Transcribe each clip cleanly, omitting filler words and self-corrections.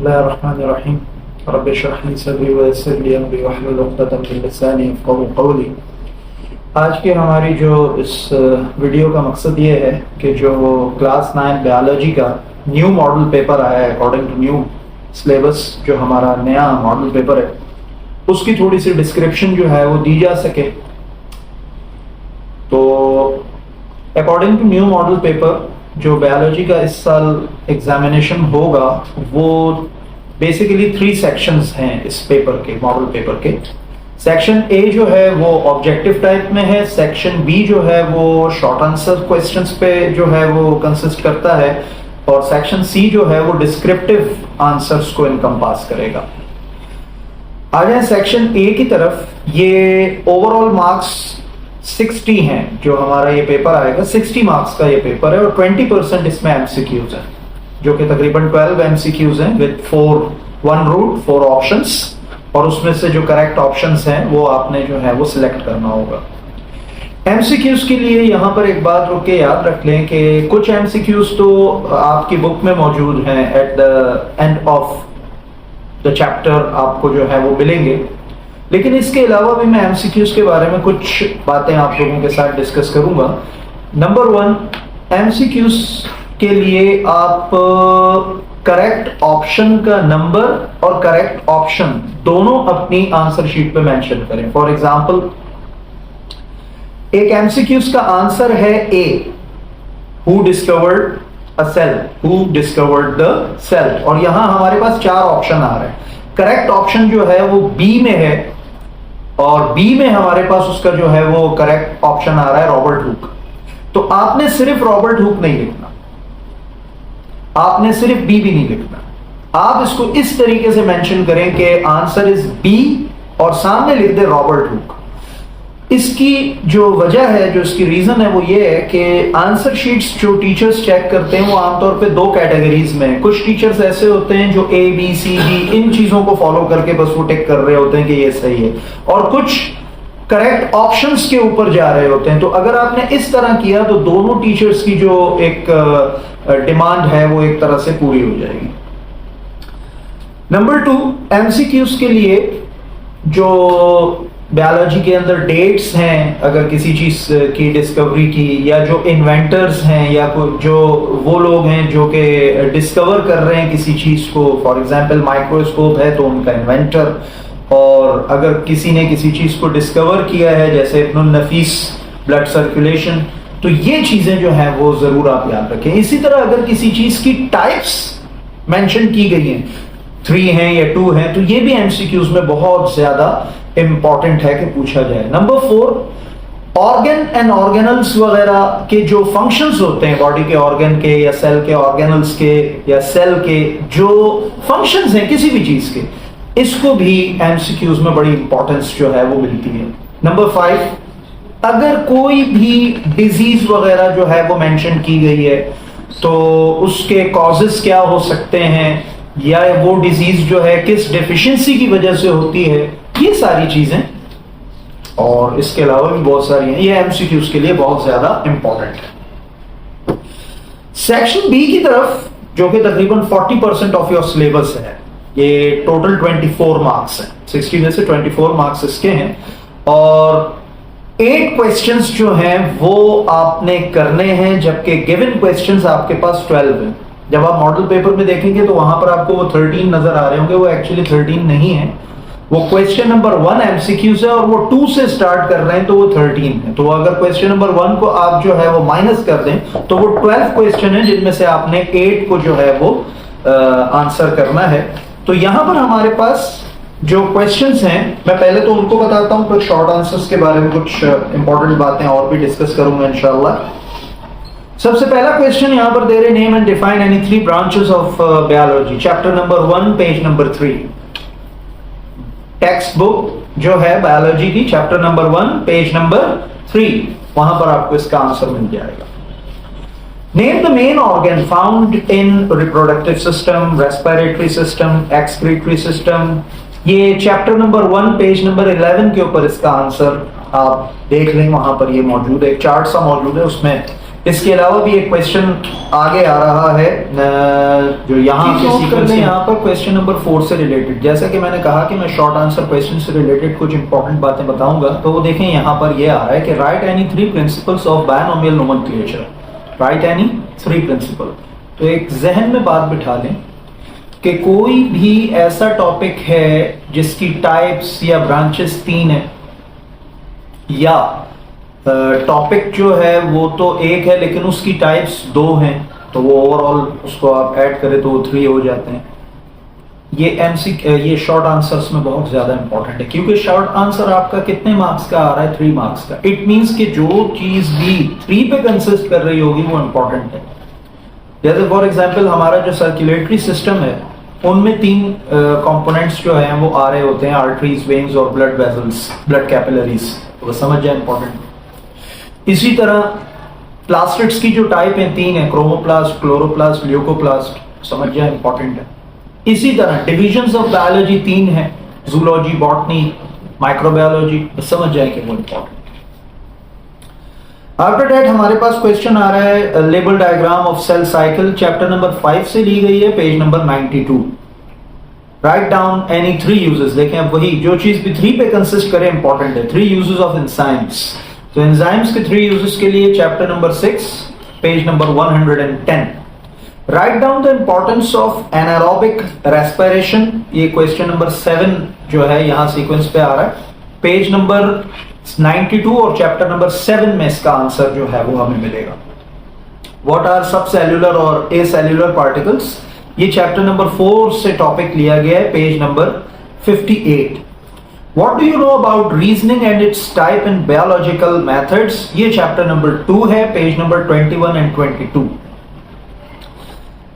बिस्मिल्लाहिर्रहमानिर्रहीम रब्बि इश्रह ली सदरी व यस्सिर ली अमरी वहलुल उक़दतम मिन लिसानी यफ़क़हू क़ौली। आज की हमारी जो इस वीडियो का मकसद ये है कि जो क्लास 9 बायोलॉजी का न्यू मॉडल पेपर आया है अकॉर्डिंग टू न्यू सिलेबस, जो हमारा नया मॉडल पेपर है, उसकी थोड़ी सी डिस्क्रिप्शन जो है वो दी जा सके। तो according to new model paper जो बायोलॉजी का इस साल एग्जामिनेशन होगा वो बेसिकली 3 सेक्शंस हैं इस पेपर के, मॉडल पेपर के। सेक्शन ए जो है वो ऑब्जेक्टिव टाइप में है, सेक्शन बी जो है वो शॉर्ट आंसर क्वेश्चंस पे जो है वो कंसिस्ट करता है, और सेक्शन सी जो है वो डिस्क्रिप्टिव आंसर्स को इनकम्पास करेगा। आ जाए सेक्शन ए की तरफ। ये ओवरऑल मार्क्स 60 हैं जो हमारा ये पेपर आएगा। 60 मार्क्स का ये पेपर है और 20% इसमें एमसीक्यूज हैं, जो कि तकरीबन 12 एमसीक्यूज हैं विद 1 रूट 4 ऑप्शंस, और उसमें से जो करेक्ट ऑप्शंस हैं वो आपने जो है वो सिलेक्ट करना होगा। एमसीक्यूज के लिए यहाँ पर एक बात रुक के याद रख लें कि कुछ एमसीक्यूज तो आपकी बुक में मौजूद हैं, at the end of the chapter आपको जो है वो मिलेंगे, लेकिन इसके अलावा भी मैं एमसीक्यूज के बारे में कुछ बातें आप लोगों के साथ डिस्कस करूंगा। नंबर 1, एमसीक्यूज के लिए आप करेक्ट ऑप्शन का नंबर और करेक्ट ऑप्शन दोनों अपनी आंसर शीट पे मेंशन करें। फॉर एग्जांपल, एक एमसीक्यूज का आंसर है A, who discovered a cell, who discovered the cell, और यहां हमारे पास 4 ऑप्शन आ रहे हैं। करेक्ट ऑप्शन जो है वो बी में है, और बी में हमारे पास उसका जो है वो करेक्ट ऑप्शन आ रहा है रॉबर्ट हुक। तो आपने सिर्फ रॉबर्ट हुक नहीं लिखना, आपने सिर्फ बी भी नहीं लिखना। आप इसको इस तरीके से मेंशन करें कि आंसर इज बी और सामने लिख दे रॉबर्ट हुक। इसकी जो वजह है, जो इसकी रीजन है, वो ये है कि आंसर शीट्स जो टीचर्स चेक करते हैं वो आमतौर पे 2 कैटेगरीज में। कुछ टीचर्स ऐसे होते हैं जो ए बी सी डी इन चीजों को फॉलो करके बस वो टिक कर रहे होते हैं कि ये सही है, और कुछ करेक्ट ऑप्शंस के ऊपर जा रहे होते हैं। तो अगर आपने इस तरह किया तो दोनों टीचर्स की जो एक डिमांड है वो एक तरह से पूरी हो जाएगी। नंबर 2, एमसीक्यूज के लिए जो बायोलॉजी के अंदर डेट्स हैं, अगर किसी चीज की डिस्कवरी की, या जो इन्वेंटर्स हैं, या जो वो लोग हैं जो कि डिस्कवर कर रहे हैं किसी चीज को, फॉर एग्जांपल माइक्रोस्कोप है तो उनका इन्वेंटर, और अगर किसी ने किसी चीज को डिस्कवर किया है जैसे इब्नुल नफीस ब्लड सर्कुलेशन, तो ये चीजें जो हैं वो जरूर आप याद रखें। इसी तरह अगर किसी चीज की टाइप्स मेंशन की गई हैं, 3 हैं या 2 हैं, तो ये भी एमसीक्यूज में बहुत ज्यादा इंपॉर्टेंट है कि पूछा जाए। नंबर 4, ऑर्गन एंड ऑर्गेनल्स वगैरह के जो फंक्शंस होते हैं बॉडी के ऑर्गन के या सेल के, ऑर्गेनल्स के या सेल के जो फंक्शंस हैं किसी भी चीज के, इसको भी एमसीक्यूज में बड़ी इंपॉर्टेंस जो है वो मिलती है। नंबर 5, अगर कोई भी डिजीज वगैरह जो है वो मेंशन की गई है तो उसके कॉजेस क्या हो सकते हैं, या वो डिजीज जो है किस डेफिशिएंसी की वजह से होती है, ये सारी चीजें और इसके अलावा भी बहुत सारी हैं, ये एमसीक्यूज के लिए बहुत ज्यादा इंपॉर्टेंट है। सेक्शन बी की तरफ, जो कि तकरीबन 40% ऑफ योर सिलेबस है, ये टोटल 24 मार्क्स हैं, 60 में से 24 मार्क्स इसके हैं, और 8 क्वेश्चंस जो हैं वो आपने करने हैं, जबकि गिवन क्वेश्चंस आपके पास 12 हैं। जब आप मॉडल पेपर में देखेंगे तो वहां पर आपको वो 13 नजर आ रहे होंगे, वो एक्चुअली 13 नहीं है, वो क्वेश्चन नंबर 1 एमसीक्यूज है, और वो 2 से स्टार्ट कर रहे हैं तो वो 13 है। तो अगर क्वेश्चन नंबर 1 को आप जो है वो माइनस कर दें तो वो 12 क्वेश्चन है, जिनमें से आपने 8 को जो है वो आंसर करना है। तो यहां पर हमारे पास जो क्वेश्चंस हैं, मैं पहले तो उनको बताता हूं, फिर शॉर्ट आंसर्स के बारे में कुछ इंपॉर्टेंट बातें और भी डिस्कस करूंगा इंशाल्लाह। सबसे पहला क्वेश्चन यहां पर दे रहे, name and define any 3 branches of biology, chapter number 1 page number 3। Text book जो है बायोलॉजी की, चैप्टर नंबर 1 पेज नंबर 3, वहां पर आपको इसका आंसर मिल जाएगा। Name the main organ found in reproductive system, respiratory system, excretory system. ये chapter number 1 page number 11 के ऊपर इसका आंसर आप देख लें, वहां पर ये मौजूद है, एक चार्ट सा मौजूद है, उसमें इसके अलावा भी एक क्वेश्चन आगे आ रहा है जो यहाँ के सीक्वेंस में, यहाँ पर क्वेश्चन नंबर 4 से रिलेटेड, जैसा कि मैंने कहा कि मैं शॉर्ट आंसर क्वेश्चन से रिलेटेड कुछ इंपॉर्टेंट बातें बताऊंगा। तो वो देखें यहाँ पर ये आ रहा है कि write any 3 principles of binomial nomenclature, write any 3 principle. तो एक जहन में बात बिठा लें कि कोई भी ऐसा टॉपिक है जिसकी टाइप्स या ब्रांचेस 3 है, या टॉपिक जो है वो तो एक है लेकिन उसकी टाइप्स 2 हैं, तो वो ओवरऑल उसको आप ऐड करें तो वो 3 हो जाते हैं। ये शॉर्ट आंसर्स में बहुत ज्यादा इंपॉर्टेंट है, क्योंकि शॉर्ट आंसर आपका कितने मार्क्स का आ रहा है? 3 मार्क्स का। इट मींस कि जो चीज भी 3 पे कंसिस्ट कर रही होगी वो इंपॉर्टेंट है। जैसे फॉर एग्जांपल हमारा जो सर्कुलेटरी सिस्टम है उनमें 3 कंपोनेंट्स जो हैं वो आ रहे होते हैं, आर्टरीज, वेन्स और ब्लड वेसल्स, ब्लड कैपिलरीज, तो वो समझ जाए इंपॉर्टेंट। इसी तरह प्लास्टिड्स की जो टाइप है 3 है, क्रोमोप्लास्ट, क्लोरोप्लास्ट, ल्यूकोप्लास्ट, समझ जाए इंपॉर्टेंट है। इसी तरह डिविजन्स ऑफ बायोलॉजी 3 है, जूलॉजी, बॉटनी, माइक्रोबायोलॉजी, समझ जाए कि वो इंपॉर्टेंट। आफ्टर दैट हमारे पास क्वेश्चन आ रहा है label diagram of cell cycle, chapter number 5 से ली गई है, page number 92। Write down any 3 uses. देखें अब वही जो चीज भी 3 पे कंसिस्ट करे इंपॉर्टेंट है। 3 यूजेस ऑफ एंजाइम्स, तो एंजाइम्स के 3 यूजेस के लिए chapter number 6 page number 110। Write down the importance of anaerobic respiration, ये क्वेश्चन नंबर 7 जो है यहाँ सीक्वेंस पे आ रहा है, पेज नंबर 92 और चैप्टर नंबर 7 में इसका आंसर जो है वो हमें मिलेगा। व्हाट आर सब सेल्यूलर और ए सेल्यूलर पार्टिकल्स, ये चैप्टर नंबर 4 से टॉपिक लिया गया है, page number 58। What do you know about reasoning and its type in biological methods, ये चैप्टर नंबर 2 है, पेज नंबर 21 एंड 22।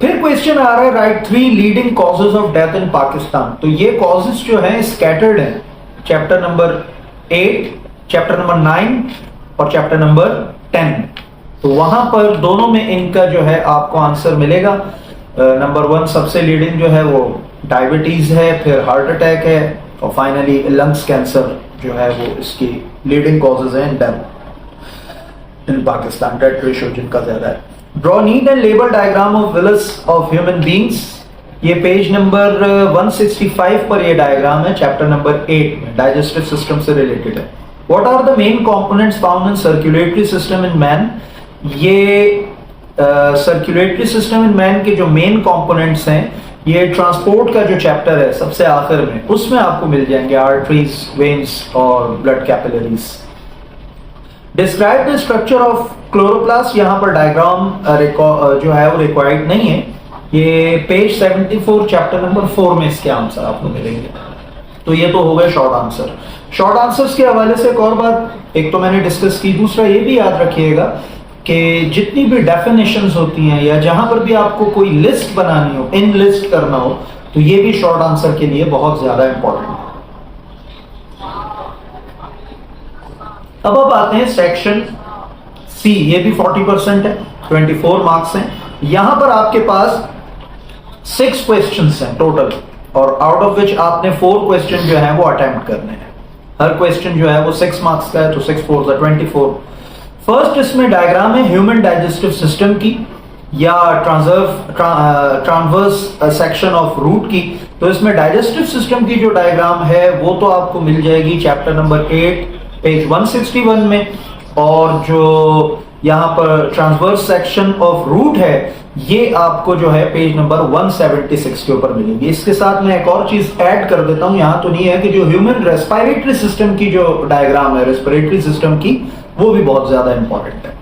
फिर क्वेश्चन आ रहा है right 3 leading causes of death in Pakistan. तो ये कॉजेज जो है स्कैटर्ड है, चैप्टर नंबर 8, चैप्टर नंबर 9 और चैप्टर नंबर 10। तो वहां पर दोनों में इनका जो है आपको आंसर मिलेगा। नंबर 1 सबसे लीडिंग जो है वो डायबिटीज है, फिर हार्ट अटैक है और फाइनली लंग्स कैंसर जो है वो इसकी लीडिंग कॉजेज हैं death in Pakistan, death ratio जिनका ज्यादा है। Draw neat and label diagram of wills of human beings, ये पेज नंबर 165 पर ये डायग्राम है, चैप्टर नंबर 8 में, डाइजेस्टिव सिस्टम से रिलेटेड है। What are the main components found in circulatory system in man, ये सर्कुलेटरी सिस्टम इन मैन के जो मेन कंपोनेंट्स हैं, ये ट्रांसपोर्ट का जो चैप्टर है सबसे आखिर में, उसमें आपको मिल जाएंगे आर्टरीज, वेन्स और blood capillaries. Describe the structure of chloroplast, यहाँ पर डायग्राम जो है वो रिक्वायर्ड नहीं है, ये पेज 74 चैप्टर नंबर 4 में इसके आंसर आपको मिलेंगे। तो ये तो हो गए शॉर्ट आंसर। शॉर्ट आंसर्स के हवाले से एक और बात, एक तो मैंने डिस्कस की, दूसरा ये भी याद रखिएगा कि जितनी भी डेफिनेशंस होती हैं या जहां पर भी आपको कोई लिस्ट बनानी हो, इन लिस्ट करना हो, तो ये भी शॉर्ट आंसर के लिए बहुत ज्यादा इंपॉर्टेंट है। अब आते हैं सेक्शन सी, ये भी 40% है, 24 मार्क्स हैं। यहां पर आपके पास 6 क्वेश्चंस हैं टोटल, और आउट ऑफ विच आपने 4 क्वेश्चन जो है वो अटेम्प्ट करने हैं। हर क्वेश्चन जो है वो 6 मार्क्स का है, तो 6 4 24। फर्स्ट इसमें डायग्राम है ह्यूमन डाइजेस्टिव सिस्टम की या ट्रांसवर्स सेक्शन ऑफ रूट की। तो इसमें डाइजेस्टिव सिस्टम की जो डायग्राम है वो तो आपको मिल जाएगी चैप्टर नंबर 8 पेज 161 में, और जो यहाँ पर ट्रांसवर्स सेक्शन ऑफ रूट है ये आपको जो है पेज नंबर 176 के ऊपर मिलेगी। इसके साथ मैं एक और चीज ऐड कर देता हूं, यहां तो नहीं है, कि जो ह्यूमन रेस्पिरेटरी सिस्टम की जो डायग्राम है रेस्पिरेटरी सिस्टम की, वो भी बहुत ज्यादा इंपॉर्टेंट है।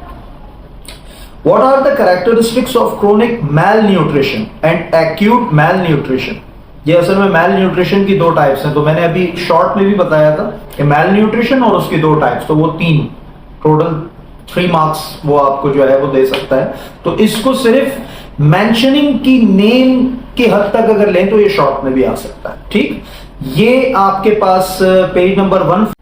What are the characteristics of chronic malnutrition and acute malnutrition, ये असल में मैल न्यूट्रिशन की 2 टाइप्स हैं, तो मैंने अभी शॉर्ट में भी बताया था कि मैल न्यूट्रिशन और उसकी 2 टाइप्स, तो वो 3 टोटल 3 मार्क्स वो आपको जो है वो दे सकता है। तो इसको सिर्फ मेंशनिंग की नेम की हद तक अगर लें तो ये शॉर्ट में भी आ सकता है। ठीक, ये आपके पास पेज नंबर 1,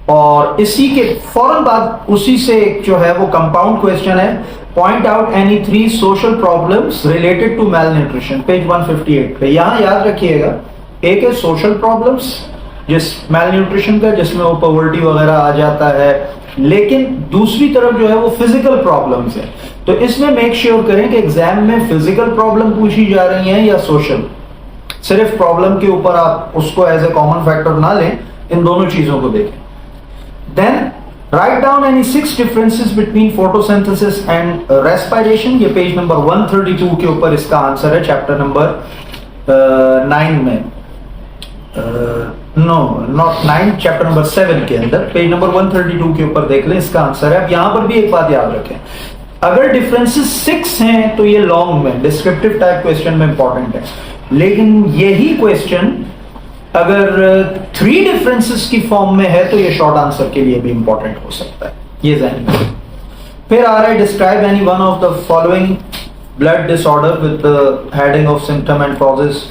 और इसी के फौरन बाद उसी से जो है वो कंपाउंड क्वेश्चन है, point out any 3 social problems related to malnutrition, page 158 पे। यहां याद रखिएगा, एक है सोशल प्रॉब्लम्स जिस मैल न्यूट्रिशन का, जिसमें वो पॉवर्टी वगैरह आ जाता है, लेकिन दूसरी तरफ जो है वो फिजिकल प्रॉब्लम्स है। तो इसमें मेक श्योर करें कि एग्जाम में फिजिकल प्रॉब्लम पूछी जा रही है या सोशल। सिर्फ प्रॉब्लम के ऊपर आप उसको एज ए कॉमन फैक्टर ना लें, इन दोनों चीजों को देखें। Then write down any 6 differences between photosynthesis and respiration. ये पेज नंबर 132 के ऊपर इसका आंसर है, चैप्टर नंबर 9 में, नो नॉट 9, चैप्टर नंबर 7 के अंदर पेज नंबर 132 के ऊपर देख लें, इसका आंसर है। अब यहां पर भी एक बात याद रखें, अगर डिफरेंसेस 6 हैं तो ये लॉन्ग में डिस्क्रिप्टिव टाइप क्वेश्चन में इंपॉर्टेंट है, लेकिन यही क्वेश्चन अगर 3 डिफरेंसेस की फॉर्म में है तो ये शॉर्ट आंसर के लिए भी इंपॉर्टेंट हो सकता है, ये ध्यान रखें। फिर आ रहा है describe any one of the following blood disorder with the heading of symptom and causes.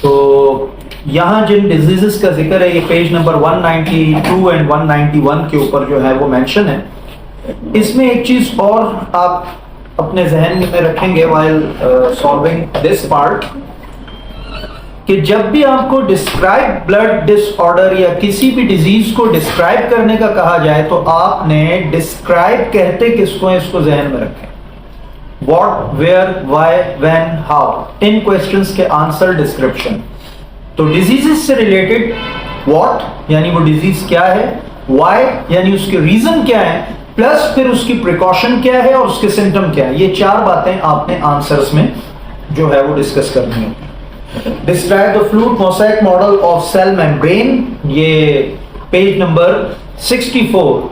तो यहां जिन डिजीजेस का जिक्र है ये पेज नंबर 192 एंड 191 के ऊपर जो है वो मेंशन है। इसमें एक चीज और आप अपने जहन में रखेंगे व्हाइल सॉल्विंग दिस पार्ट, कि जब भी आपको डिस्क्राइब ब्लड डिसऑर्डर या किसी भी डिजीज को डिस्क्राइब करने का कहा जाए तो आपने डिस्क्राइब कहते किसको है इसको जहन में रखें। What, where, why, when, how, इन क्वेश्चंस के आंसर डिस्क्रिप्शन। तो डिजीजेस से रिलेटेड व्हाट यानी वो डिजीज क्या है, व्हाई यानी उसके रीजन क्या है, प्लस फिर उसकी प्रिकॉशन क्या है और उसके सिम्टम क्या है, ये 4 बातें आपने आंसर्स में जो है वो डिस्कस करनी है। Describe the fluid mosaic model of cell membrane, ये पेज नंबर 64,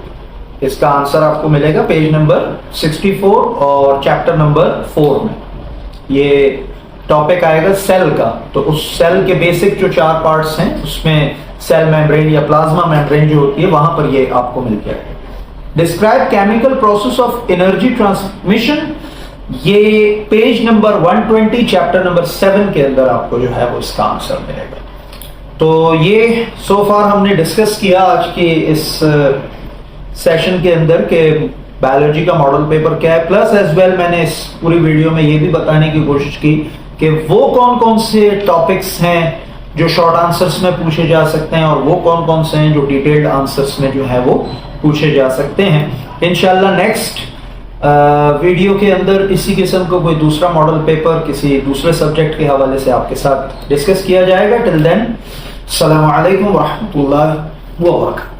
इसका आंसर आपको मिलेगा पेज नंबर 64 और चैप्टर नंबर 4 में। ये टॉपिक आएगा सेल का, तो उस सेल के बेसिक जो 4 पार्ट्स हैं उसमें सेल मेम्ब्रेन या प्लाज्मा मेम्ब्रेन जो होती है वहां पर ये आपको मिल जाएगा। Describe chemical process of energy transmission, ये पेज नंबर 120 चैप्टर नंबर 7 के अंदर आपको जो है वो इसका आंसर मिलेगा। तो ये सो फार हमने डिस्कस किया आज के इस सेशन के अंदर के बायोलॉजी का मॉडल पेपर क्या है, प्लस एज वेल मैंने इस पूरी वीडियो में ये भी बताने की कोशिश की कि वो कौन कौन से टॉपिक्स हैं जो शॉर्ट आंसर्स में पूछे जा सकते हैं और वो कौन कौन से हैं जो डिटेल्ड आंसर्स में जो है वो पूछे जा सकते हैं। इंशाल्लाह नेक्स्ट वीडियो के अंदर इसी किस्म का कोई दूसरा मॉडल पेपर किसी दूसरे सब्जेक्ट के हवाले से आपके साथ डिस्कस किया जाएगा। टिल देन, अस्सलामु अलैकुम व रहमतुल्लाहि व बरकातहू।